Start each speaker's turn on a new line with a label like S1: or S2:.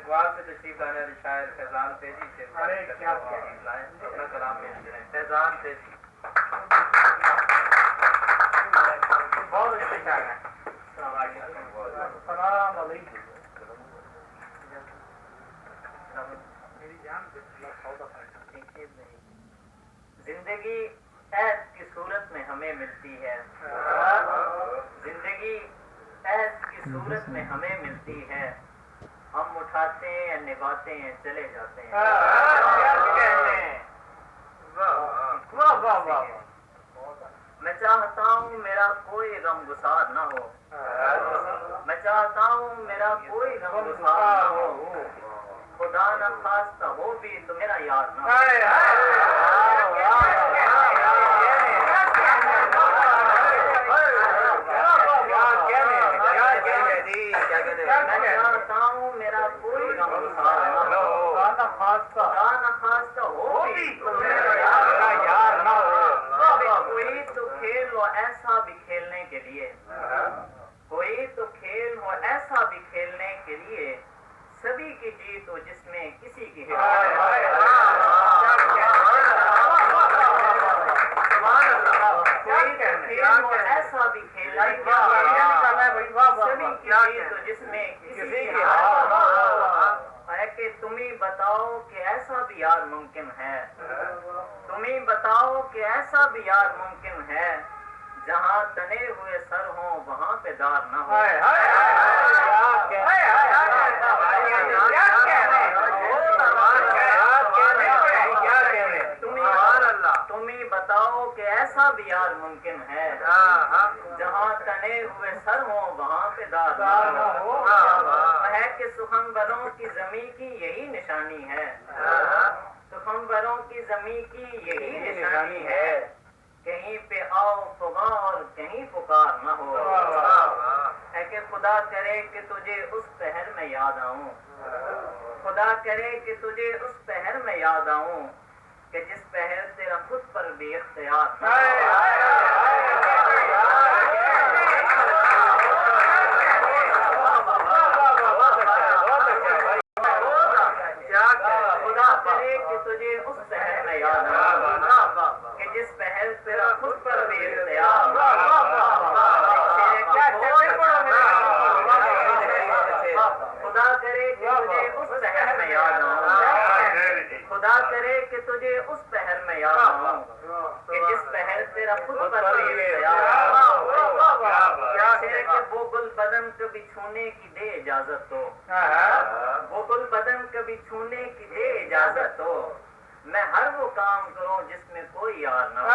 S1: اقوال سے تشریف لانے والے شاعر فیضان تیزی سے اپنا کلام پیش کریں. فیضان تیزی بہت اچھے شاعر ہیں. السلام علیکم. زندگی عہد کی صورت میں ہمیں ملتی ہے. زندگی عہد کی صورت میں ہمیں ملتی ہے. ہم اٹھاتے ہیں نبھاتے ہیں چلے جاتے ہیں. میں چاہتا ہوں میرا کوئی غم گسار نہ ہو. میں چاہتا ہوں میرا کوئی غم گسار نہ ہو. خدا نہ خواستہ ہو بھی تو میرا یار نہ ہو. میں چاہتا ہوں میرا کوئی غم گسار نہ ہو. خدا نہ خواستہ ہو بھی تو میرا یار نہ ہو. کوئی تو کھیل ہو ایسا بھی کھیلنے کے لیے. کوئی تو کھیل ہو ایسا بھی کھیلنے کے لیے. سبھی کی جیت ہو جس میں کسی کی کوئی کھیل ہو ایسا بھی کھیلنے کے لیے. سبھی کی جیت ہو جس میں کسی کی ہے کہ تم ہی بتاؤ کہ ایسا بھی یار ممکن ہے. تم ہی بتاؤ کہ ایسا بھی یار ممکن ہے. جہاں تنے ہوئے سر ہوں وہاں پہ دار نہ ہو. تم ہی بتاؤ کہ ایسا بھی یار ممکن ہے. جہاں تنے ہوئے سر ہوں وہاں پہ دار نہ ہو. ہے کہ سخنوروں کی زمین کی یہی نشانی ہے. سخنوروں کی زمین کی یہی نشانی ہے. کہیں پہ آؤ فغاں اور کہیں پکار نہ ہو. ہے کہ خدا کرے کہ تجھے اس پہر میں یاد آؤں. خدا کرے کہ تجھے اس پہر میں یاد آؤں کہ جس پہر تیرا خود پر بھی اختیار نہ ہو. خدا کرے کہ تجھے اس پہر میں یاد آؤں کہ جس پہر تیرا خود پر بھی اختیار. خدا کرے کہ تجھے اس پہر میں یاد آؤں. خدا کرے کہ تجھے اس پہر میں یاد آؤں کہ جس پہر تیرا خود پر بھی اختیار. وہ گل بدن کبھی چھونے کی دے اجازت ہو. وہ گل بدن کبھی چھونے کی دے اجازت ہو. میں ہر وہ کام کروں جس میں کوئی یار نہ ہو.